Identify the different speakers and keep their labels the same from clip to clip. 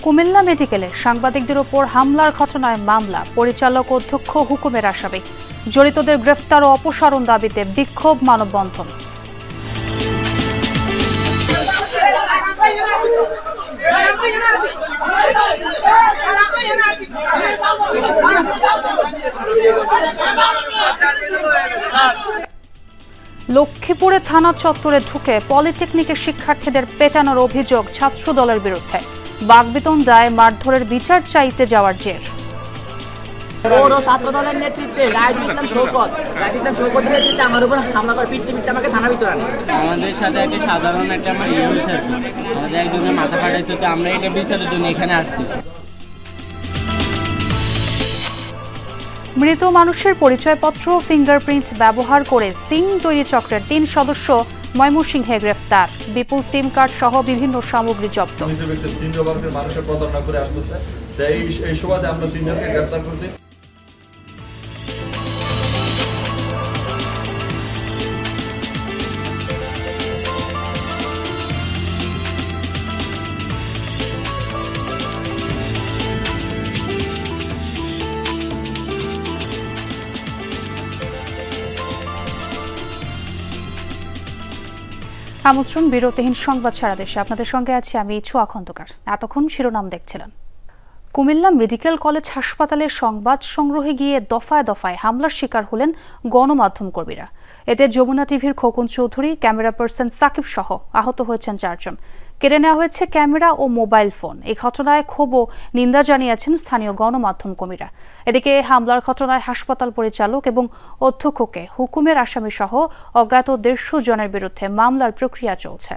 Speaker 1: কুমিল্লা মেডিকেলে সাংবাদিকদের ওপর হামলার ঘটনায় মামলা, পরিচালক অধ্যক্ষ হুকুমের আসামি। জড়িতদের গ্রেফতার ও অপসারণ দাবিতে বিক্ষোভ, মানববন্ধন। লক্ষ্মীপুরে থানা চত্বরে ঢুকে পলিটেকনিকের শিক্ষার্থীদের পেটানোর অভিযোগ ছাত্রদলের বিরুদ্ধে। বাগবিতণ্ডায় মারধরের বিচার চাইতে যাওয়ার জের।
Speaker 2: ছাত্রদলের নেতৃত্বে শৌকতের নেতৃত্বে আমার উপর হামলা করে পিটতে আমাকে থানা ভিতরে আনে।
Speaker 3: আমাদের সাথে একটা সাধারণ একটা আমাদের একজনের মাথা ফাটাইছে, তো আমরা এটা বিচারের জন্য এখানে আসছি।
Speaker 1: মৃত মানুষের পরিচয়পত্র, ফিঙ্গারপ্রিন্ট ব্যবহার করে সিম তৈরি চক্রের 3 সদস্য ময়মনসিংহে গ্রেফতার। বিপুল সিম কার্ড সহ বিভিন্ন সামগ্রী জব্দ।
Speaker 4: মানুষের প্রতারণা করে আসতেছে, এই সুবাদে আমরা 3 জনকে গ্রেফতার করেছি।
Speaker 1: আমন্ত্রণ বিরতিহীন সংবাদ সারা দেশে। আপনাদের সঙ্গে আছি আমি ছোঁয়া খন্দকার। এতক্ষণ শিরোনাম দেখছিলেন। কুমিল্লা মেডিকেল কলেজ হাসপাতালে সংবাদ সংগ্রহে গিয়ে দফায় দফায় হামলার শিকার হলেন গণমাধ্যম কর্মীরা। এতে যমুনা টিভির খোকন চৌধুরী, ক্যামেরা পার্সন সাকিব সহ আহত হয়েছেন 4 জন। কেড়ে নেওয়া হয়েছে ক্যামেরা ও মোবাইল ফোন। এই ঘটনায় ক্ষোভ ও নিন্দা জানিয়েছেন স্থানীয় গণমাধ্যম কর্মীরা। এদিকে হামলার ঘটনায় হাসপাতাল পরিচালক এবং অধ্যক্ষকে হুকুমের আসামি সহ অজ্ঞাত 150 জনের বিরুদ্ধে মামলার প্রক্রিয়া চলছে।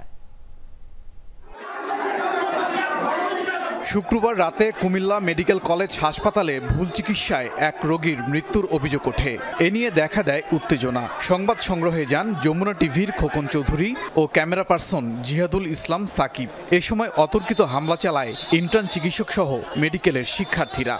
Speaker 5: শুক্রবার রাতে কুমিল্লা মেডিকেল কলেজ হাসপাতালে ভুল চিকিৎসায় এক রোগীর মৃত্যুর অভিযোগ ওঠে। এ নিয়ে দেখা দেয় উত্তেজনা। সংবাদ সংগ্রহে যান যমুনা টিভির খোকন চৌধুরী ও ক্যামেরা পার্সন জিহাদুল ইসলাম সাকিব। এ সময় অতর্কিত হামলা চালায় ইন্টার্ন চিকিৎসক সহ মেডিকেলের শিক্ষার্থীরা।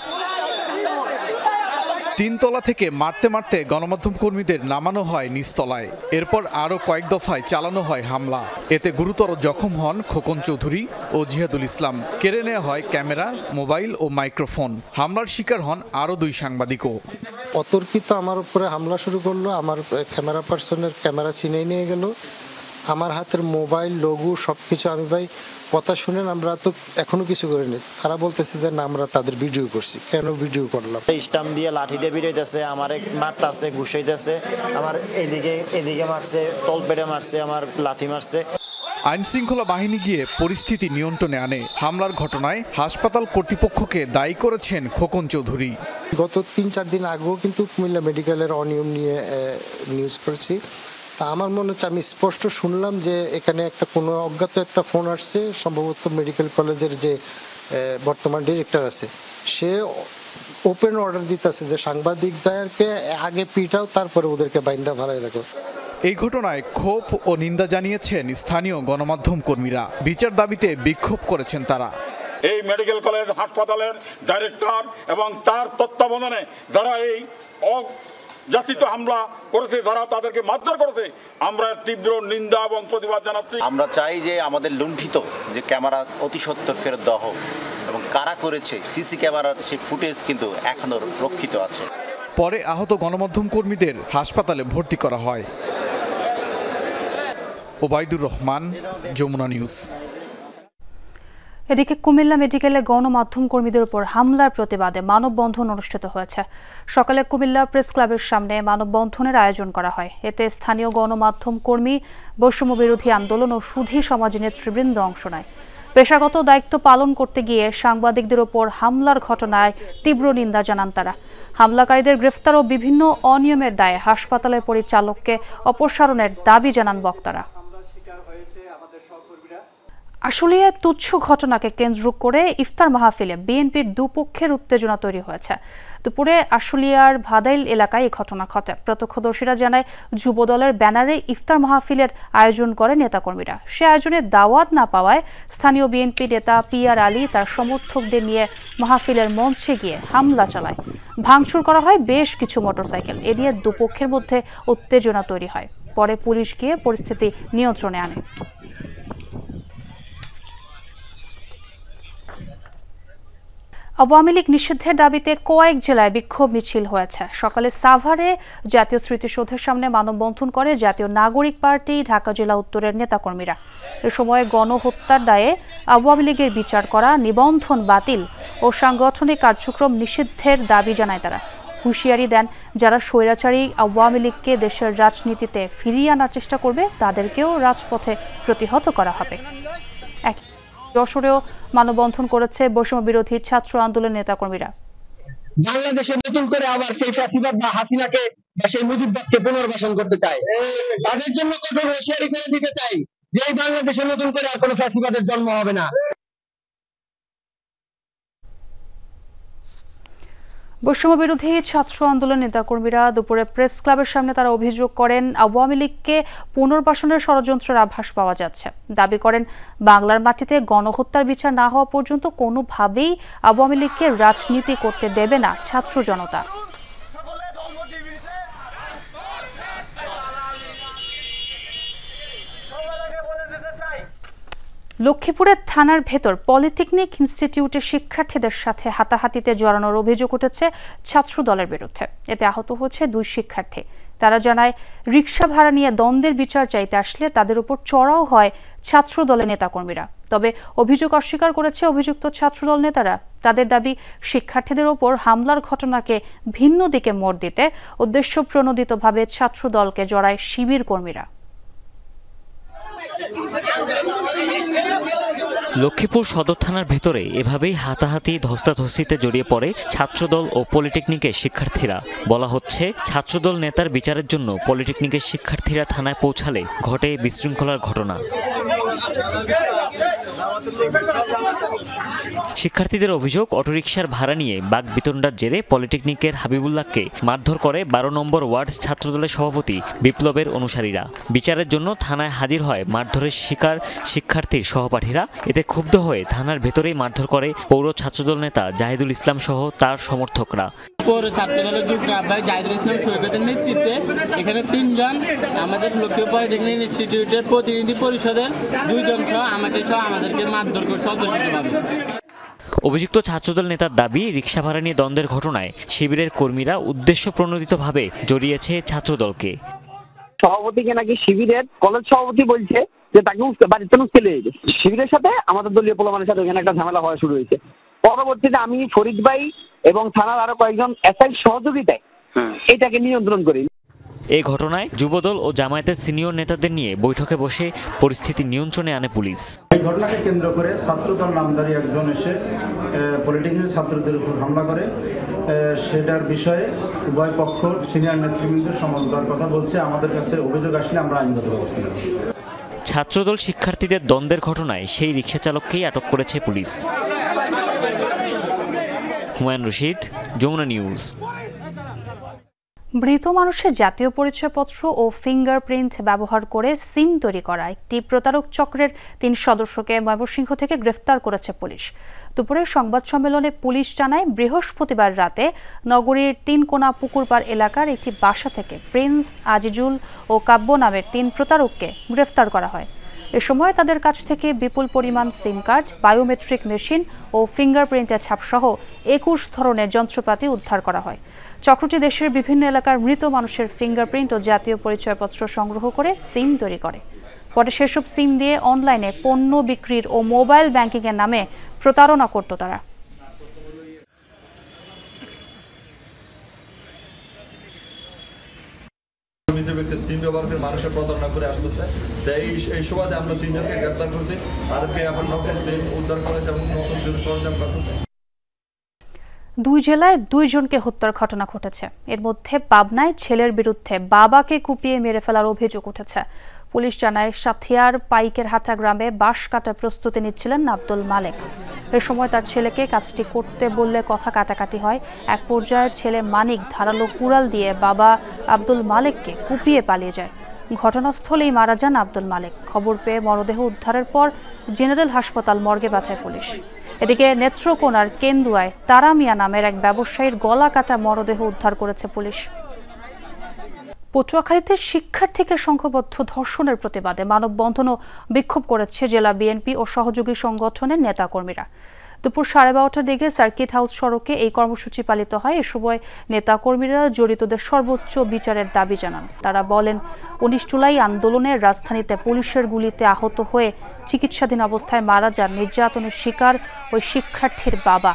Speaker 5: 3 তলা থেকে মারতে মারতে গণমাধ্যম কর্মীদের নামানো হয় নিচতলায়। এরপর আরও কয়েক দফায় চালানো হয় হামলা। এতে গুরুতর জখম হন খোকন চৌধুরী ও জিহাদুল ইসলাম। কেড়ে নেওয়া হয় ক্যামেরা, মোবাইল ও মাইক্রোফোন। হামলার শিকার হন আরও 2 সাংবাদিকও।
Speaker 6: অতর্কিত আমার উপরে হামলা শুরু করলো। আমার ক্যামেরা পার্সনের ক্যামেরা ছিনিয়ে নিয়ে গেল। আমার হাতের মোবাইল, লঘু সবকিছু। আমি ভাই কথা শুনেন, আমরা তো এখনো কিছু করিনি। তারা বলতেছে যে না, আমরা তাদের ভিডিও করছি। কেন ভিডিও করলাম?
Speaker 7: স্টাম্প দিয়ে লাঠি দিয়ে বেরিয়েছে, আমার মারতেছে, ঘুষাইতেছে, আমার এদিকে মারছে, তলপেটে মারছে, আমার লাথি মারছে।
Speaker 5: আইন শৃঙ্খলা বাহিনী গিয়ে পরিস্থিতি নিয়ন্ত্রণে আনে। হামলার ঘটনায় হাসপাতাল কর্তৃপক্ষকে দায়ী করেছেন খোকন চৌধুরী।
Speaker 6: গত 3-4 দিন আগেও কিন্তু কুমিল্লা মেডিকেলের অনিয়ম নিয়ে নিউজ করেছি। আমার মনে হচ্ছে, আমি স্পষ্ট শুনলাম যে এখানে কোনো অজ্ঞাত একটা ফোন আসছে। সম্ভবত মেডিকেল কলেজের যে বর্তমান ডিরেক্টর আছে, সে ওপেন অর্ডার দিতেছে যে সাংবাদিকদেরকে আগে পিটাও, তারপরে ওদেরকে বাইন্দা ভাড়ায় রাখো।
Speaker 5: এই ঘটনায় ক্ষোভ ও নিন্দা জানিয়েছেন স্থানীয় গণমাধ্যম কর্মীরা। বিচার দাবিতে বিক্ষোভ করেছেন তারা।
Speaker 8: এই মেডিকেল কলেজ হাসপাতালের ডাইরেক্টর এবং তার তত্ত্বাবধানে যারা এই যাচিত হামলা করেছে, যারা তাদেরকে মারধর করেছে, আমরা তীব্র নিন্দা এবং প্রতিবাদ জানাচ্ছি।
Speaker 9: আমরা চাই যে আমাদের লুণ্ঠিত যে ক্যামেরা অতি সত্বর ফেরত দেওয়া হোক এবং কারা করেছে সিসি ক্যামেরার সেই ফুটেজ কিন্তু এখনো রক্ষিত আছে।
Speaker 5: পরে আহত গণমাধ্যম কর্মীদের হাসপাতালে ভর্তি করা হয়। ওবায়দুর রহমান, যমুনা নিউজ।
Speaker 1: এদিকে কুমিল্লা মেডিকেলে গণমাধ্যম কর্মীদের উপর হামলার প্রতিবাদে মানববন্ধন অনুষ্ঠিত হয়েছে। সকালে কুমিল্লা প্রেস ক্লাবের সামনে মানববন্ধনের আয়োজন করা হয়। এতে স্থানীয় গণমাধ্যম কর্মী, বৈষম্য বিরোধী আন্দোলন ও সুধী সমাজ নেতৃবৃন্দ অংশ নেয়। পেশাগত দায়িত্ব পালন করতে গিয়ে সাংবাদিকদের উপর হামলার ঘটনায় তীব্র নিন্দা জানান তারা। হামলাকারীদের গ্রেফতার ও বিভিন্ন অনিয়মের দায়ে হাসপাতালের পরিচালককে অপসারণের দাবি জানান বক্তারা। আশুলিয়ায় তুচ্ছ ঘটনাকে কেন্দ্র করে ইফতার মাহফিলে বিএনপির দুপক্ষের উত্তেজনা তৈরি হয়েছে। দুপুরে আশুলিয়ার ভাদাইল এলাকায় এই ঘটনা ঘটে। প্রত্যক্ষদর্শীরা জানায়, যুবদলের ব্যানারে ইফতার মাহফিলের আয়োজন করে নেতাকর্মীরা। সে আয়োজনের দাওয়াত না পাওয়ায় স্থানীয় বিএনপি নেতা পিআর আলী তার সমর্থকদের নিয়ে মাহফিলের মঞ্চে গিয়ে হামলা চালায়। ভাঙচুর করা হয় বেশ কিছু মোটরসাইকেল। এ নিয়ে দুপক্ষের মধ্যে উত্তেজনা তৈরি হয়। পরে পুলিশ গিয়ে পরিস্থিতি নিয়ন্ত্রণে আনে। আওয়ামী লীগ নিষিদ্ধের দাবিতে কয়েক জেলায় বিক্ষোভ মিছিল হয়েছে। সকালে সাভারে জাতীয় স্মৃতিসৌধের সামনে মানববন্ধন করে জাতীয় নাগরিক পার্টি ঢাকা জেলা উত্তরের নেতাকর্মীরা। এ সময় গণহত্যার দায়ে আওয়ামী লীগের বিচার করা, নিবন্ধন বাতিল ও সাংগঠনিক কার্যক্রম নিষিদ্ধের দাবি জানায় তারা। হুঁশিয়ারি দেন, যারা স্বৈরাচারী আওয়ামী লীগকে দেশের রাজনীতিতে ফিরিয়ে আনার চেষ্টা করবে তাদেরকেও রাজপথে প্রতিহত করা হবে। যশোরেও মানববন্ধন করেছে বৈষম্য বিরোধী ছাত্র আন্দোলন নেতাকর্মীরা।
Speaker 10: বাংলাদেশে নতুন করে আবার সেই ফ্যাসিবাদ বা হাসিনাকে বা সেই মুজিববাদকে পুনর্বাসন করতে চায়, তাদের জন্য কঠোর হুঁশিয়ারি করে দিতে চাই যে এই বাংলাদেশে নতুন করে আর কোনো ফ্যাসিবাদের জন্ম হবে না।
Speaker 1: বৈষম্য বিরোধী ছাত্র আন্দোলন নেতাকর্মীরা দুপুরে প্রেস ক্লাবের সামনে তারা অভিযোগ করেন, আওয়ামী লীগকে পুনর্বাসনের ষড়যন্ত্রের আভাস পাওয়া যাচ্ছে। দাবি করেন, বাংলার মাটিতে গণহত্যার বিচার না হওয়া পর্যন্ত কোনোভাবেই আওয়ামী লীগকে রাজনীতি করতে দেবে না ছাত্র জনতা। লক্ষ্মীপুরের থানার ভেতর পলিটেকনিক ইনস্টিটিউটের শিক্ষার্থীদের সাথে হাতাহাতিতে জড়ানোর অভিযোগ উঠেছে ছাত্র দলের বিরুদ্ধে। এতে আহত হয়েছে 2 শিক্ষার্থী। তারা জানায়, রিকশা ভাড়া নিয়ে দ্বন্দ্বের বিচার চাইতে আসলে তাদের উপর চড়াও হয় ছাত্র দলের নেতাকর্মীরা। তবে অভিযোগ অস্বীকার করেছে অভিযুক্ত ছাত্রদল নেতারা। তাদের দাবি, শিক্ষার্থীদের ওপর হামলার ঘটনাকে ভিন্ন দিকে মোড় দিতে উদ্দেশ্য প্রণোদিতভাবে ছাত্র দলকে জড়ায় শিবির কর্মীরা।
Speaker 11: লক্ষ্মীপুর সদর থানার ভেতরে এভাবেই হাতাহাতি ধস্তাধস্তিতে জড়িয়ে পড়ে ছাত্রদল ও পলিটেকনিকের শিক্ষার্থীরা। বলা হচ্ছে, ছাত্রদল নেতার বিচারের জন্য পলিটেকনিকের শিক্ষার্থীরা থানায় পৌঁছালে ঘটে বিশৃঙ্খলার ঘটনা। শিক্ষার্থীদের অভিযোগ, অটোরিকশার ভাড়া নিয়ে বাকবিতণ্ডার জেরে পলিটেকনিকের হাবিবুল্লাহকে মারধর করে 12 নম্বর ওয়ার্ড ছাত্রদলের সভাপতি বিপ্লবের অনুসারীরা। বিচারের জন্য থানায় হাজির হয় মারধরের শিকার শিক্ষার্থীর সহপাঠীরা। এতে ক্ষুব্ধ হয়ে থানার ভেতরেই মারধর করে পৌর ছাত্রদল নেতা জাহিদুল ইসলাম সহ তার সমর্থকরা।
Speaker 3: পৌর ছাত্রদলের যুগ্ম আহ্বায়ক জাহিদুল ইসলাম সৈকতের নেতৃত্বে এখানে 3 জন আমাদের লক্ষ্মীপুর পলিটেকনিক ইনস্টিটিউটের প্রতিনিধি পরিষদের 2 জন সহ আমাদেরকে মারধর করছে অতর্কিতভাবে।
Speaker 11: অভিযুক্ত ছাত্রদল নেতার দাবি, রিকশা ভাড়া নিয়ে দ্বন্দ্বের ঘটনায় শিবিরের কর্মীরা উদ্দেশ্য প্রণোদিতভাবে জড়িয়েছে ছাত্রদলকে।
Speaker 10: সভাপতিকে নাকি শিবিরের কলেজ সভাপতি বলছে যে তাকে বাড়িতে চলে যেতে। শিবিরের সাথে আমাদের দলীয় পোলামানের সাথে ওখানে একটা ঝামেলা হওয়া শুরু হয়েছে। পরবর্তীতে আমি ফরিদ ভাই এবং থানার আরো কয়েকজন এসআই সহযোগিতায় এটাকে নিয়ন্ত্রণ করি।
Speaker 11: এই ঘটনায় যুবদল ও জামায়াতের সিনিয়র নেতাদের নিয়ে বৈঠকে বসে পরিস্থিতি নিয়ন্ত্রণে আনে পুলিশ।
Speaker 12: এই ঘটনাকে কেন্দ্র করে ছাত্রদল নামধারী একজন এসে পলিটেকনিক ছাত্রদের উপর হামলা করে। সেটার বিষয়ে উভয় পক্ষ সিনিয়র নেতৃবৃন্দ সমঝোতার কথা বলছে। আমাদের কাছে অভিযোগ আসলে আমরা আইনগত ব্যবস্থা নেব।
Speaker 11: ছাত্রদল শিক্ষার্থীদের দ্বন্দ্বের ঘটনায় সেই রিকশা চালককেই আটক করেছে পুলিশ। হুমায়ুন রশিদ, যমুনা নিউজ।
Speaker 1: মৃত মানুষের জাতীয় পরিচয়পত্র ও ফিঙ্গারপ্রিন্ট ব্যবহার করে সিম তৈরি করা একটি প্রতারক চক্রের 3 সদস্যকে ময়মনসিংহ থেকে গ্রেফতার করেছে পুলিশ। দুপুরে সংবাদ সম্মেলনে পুলিশ জানায়, বৃহস্পতিবার রাতে নগরীর 3 কোনা পুকুরপাড় এলাকার একটি বাসা থেকে প্রিন্স, আজিজুল ও কাব্য নামের 3 প্রতারককে গ্রেফতার করা হয়। এ সময় তাদের কাছ থেকে বিপুল পরিমাণ সিম কার্ড, বায়োমেট্রিক মেশিন ও ফিঙ্গারপ্রিন্টের ছাপসহ 21 ধরনের যন্ত্রপাতি উদ্ধার করা হয়। চক্রটি দেশের বিভিন্ন এলাকার মৃত মানুষের ফিঙ্গারপ্রিন্ট ও জাতীয় পরিচয়পত্র সংগ্রহ করে সিম তৈরি করে। পরে সেসব সিম দিয়ে অনলাইনে পণ্য বিক্রির ও মোবাইল ব্যাংকিংয়ের নামে প্রতারণা করত তারা।
Speaker 4: সিম ব্যবহার করে মানুষের প্রতারণা করে আসতেছে। এই সুবাদে আমরা 3 জনকে গ্রেপ্তার করেছি। তাদেরকে এখন নতুন সিম উদ্ধার করেছে এবং নতুন সরঞ্জাম করতেছে।
Speaker 1: 2 জেলায় 2 জনকে হত্যার ঘটনা ঘটেছে। এর মধ্যে পাবনায় ছেলের বিরুদ্ধে বাবাকে কুপিয়ে মেরে ফেলার অভিযোগ উঠেছে। পুলিশ জানায়, সাথিয়ার পাইকের হাটা গ্রামে বাঁশ কাটার প্রস্তুতি নিচ্ছিলেন আব্দুল মালেক। এ সময় তার ছেলেকে কাজটি করতে বললে কথা কাটাকাটি হয়। এক পর্যায়ে ছেলে মানিক ধারালো কুড়াল দিয়ে বাবা আব্দুল মালেককে কুপিয়ে পালিয়ে যায়। ঘটনাস্থলেই মারা যান আব্দুল মালেক। খবর পেয়ে মরদেহ উদ্ধারের পর জেনারেল হাসপাতাল মর্গে পাঠায় পুলিশ। এদিকে নেত্রকোনার কেন্দুয়ায় তারা মিয়া নামের এক ব্যবসায়ীর গলা কাটা মরদেহ উদ্ধার করেছে পুলিশ। পটুয়াখালীতে শিক্ষার্থীকে সংঘবদ্ধ ধর্ষণের প্রতিবাদে মানববন্ধন ও বিক্ষোভ করেছে জেলা বিএনপি ও সহযোগী সংগঠনের নেতাকর্মীরা। দুপুর 12:30টার দিকে সার্কিট হাউস সড়কে এই কর্মসূচি পালিত হয়। এ সময় নেতাকর্মীরা জড়িতদের সর্বোচ্চ বিচারের দাবি জানান। তারা বলেন, 19 জুলাই আন্দোলনের রাজধানীতে পুলিশের গুলিতে আহত হয়ে চিকিৎসাধীন অবস্থায় মারা যান নির্যাতনের শিকার ওই শিক্ষার্থীর বাবা।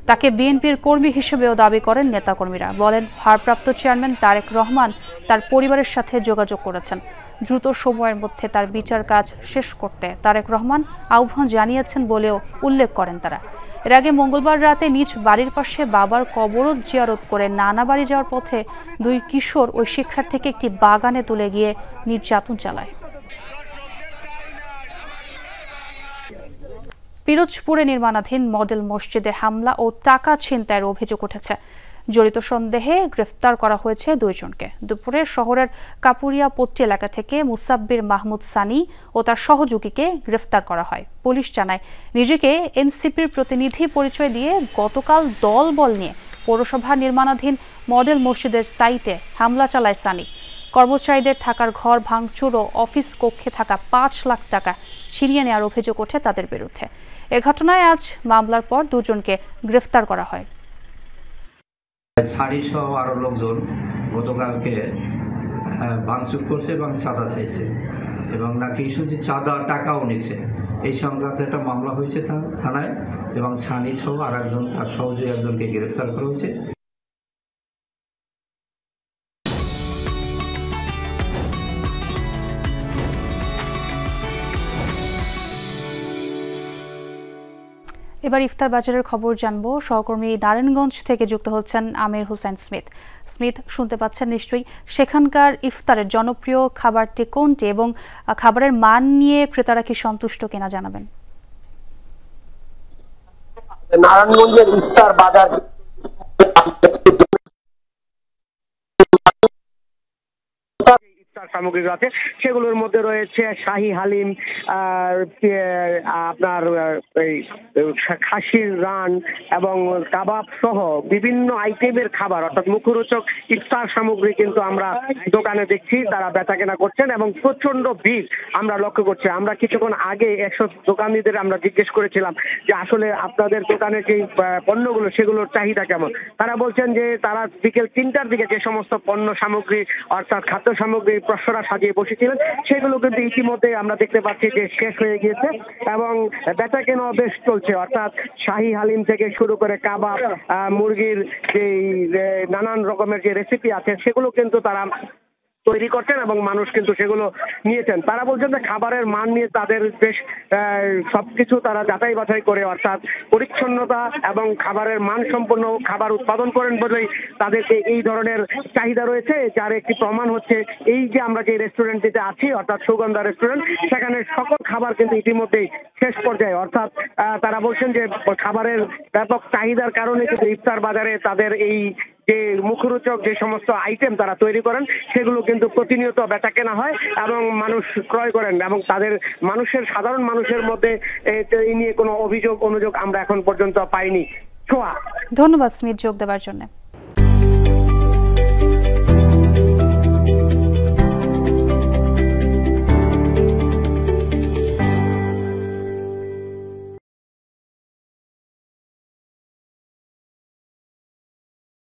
Speaker 1: তাকে বিএনপির কর্মী হিসেবেও দাবি করেন নেতাকর্মীরা। বলেন, ভারপ্রাপ্ত চেয়ারম্যান তারেক রহমান তার পরিবারের সাথে যোগাযোগ করেছেন। দ্রুত সময়ের মধ্যে তার বিচার কাজ শেষ করতে তারেক রহমান আহ্বান জানিয়েছেন বলেও উল্লেখ করেন তারা। এর আগে মঙ্গলবার রাতে নিজ বাড়ির পাশে বাবার কবর জিয়ারত করে নানা বাড়ি যাওয়ার পথে 2 কিশোর ওই শিক্ষার্থীকে একটি বাগানে তুলে গিয়ে নির্যাতন চালায়। পিরোজপুরে নির্মাণাধীন মডেল মসজিদে হামলা ও টাকা ছিনতাইয়ের অভিযোগ উঠেছে। জড়িত সন্দেহে গ্রেফতার করা হয়েছে 2 জনকে। দুপুরে শহরের কাপুরিয়া পট্টি এলাকা থেকে মুসাব্বির মাহমুদ সানি ও তার সহযোগীকে গ্রেফতার করা হয়। পুলিশ জানায়, নিজেকে এনসিপির প্রতিনিধি পরিচয় দিয়ে গতকাল দলবল নিয়ে পৌরসভা নির্মাণাধীন মডেল মসজিদের সাইটে হামলা চালায় সানি। কর্মচারীদের থাকার ঘর ভাঙচুর ও অফিস কক্ষে থাকা 5 লাখ টাকা ছিনিয়ে নেওয়ার অভিযোগ ওঠে তাদের বিরুদ্ধে। এ ঘটনায় আজ মামলার পর 2 জনকে গ্রেফতার করা হয়।
Speaker 13: সারি সহ আরো লোকজন গতকালকে ভাঙচুর করছে এবং চাঁদা চাইছে এবং নাকি শুনছি চাঁদা টাকাও নিছে। এই সংক্রান্ত একটা মামলা হয়েছে থানায় এবং সানি সহ আর একজন তার সহযোগী একজনকে গ্রেফতার করা হয়েছে।
Speaker 1: এবার ইফতার বাজারের খবর জানবো। সহকর্মী নারায়ণগঞ্জ থেকে যুক্ত হচ্ছেন আমির হোসেন স্মিথ। শুনতে পাচ্ছেন নিশ্চয়ই। সেখানকার ইফতারের জনপ্রিয় খাবারটি কোনটি এবং খাবারের মান নিয়ে ক্রেতারা কি সন্তুষ্ট কিনা জানাবেন।
Speaker 10: নারায়ণগঞ্জের ইফতার বাজার সামগ্রী আছে, সেগুলোর মধ্যে রয়েছে শাহী হালিম, আপনার খাসির রান এবং কাবাব সহ বিভিন্ন আইটেমের খাবার অর্থাৎ মুখরোচক ইফতার সামগ্রী কিন্তু আমরা দোকানে দেখছি তারা বেচাকেনা করছেন এবং প্রচন্ড ভিড় আমরা লক্ষ্য করছি। আমরা কিছুক্ষণ আগে 100 দোকানিদের আমরা জিজ্ঞেস করেছিলাম যে আসলে আপনাদের দোকানের যে পণ্যগুলো সেগুলোর চাহিদা কেমন। তারা বলছেন যে তারা বিকেল 3টার দিকে যে সমস্ত পণ্য সামগ্রী অর্থাৎ খাদ্য সামগ্রী প্রসরা সাজিয়ে বসেছিলেন সেগুলো কিন্তু ইতিমধ্যে আমরা দেখতে পাচ্ছি যে শেষ হয়ে গিয়েছে এবং বেচাকেনা বেশ চলছে। অর্থাৎ শাহী হালিম থেকে শুরু করে কাবাব, মুরগির যে নানান রকমের যে রেসিপি আছে সেগুলো কিন্তু তারা তৈরি করছেন এবং মানুষ কিন্তু সেগুলো নিয়েছেন। তারা বলছেন যে খাবারের মান নিয়ে তাদের বেশ সবকিছু তারা যাচাই বাছাই করে অর্থাৎ পরিচ্ছন্নতা এবং খাবারের মান সম্পন্ন খাবার উৎপাদন করেন বলেই তাদেরকে এই ধরনের চাহিদা রয়েছে। যার একটি প্রমাণ হচ্ছে এই যে আমরা যে রেস্টুরেন্টটিতে আছি অর্থাৎ সুগন্ধা রেস্টুরেন্ট, সেখানে সকল খাবার কিন্তু ইতিমধ্যেই শেষ পর্যায়ে। অর্থাৎ তারা বলছেন যে খাবারের ব্যাপক চাহিদার কারণে কিন্তু ইফতার বাজারে তাদের এই যে মুখরোচক যে সমস্ত আইটেম তারা তৈরি করেন সেগুলো কিন্তু প্রতিনিয়ত বেচাকেনা হয় এবং মানুষ ক্রয় করেন এবং তাদের সাধারণ মানুষের মধ্যে এই নিয়ে কোনো অভিযোগ অনুযোগ আমরা এখন পর্যন্ত পাইনি।
Speaker 1: ধন্যবাদ স্মিথ যোগ দেওয়ার জন্য।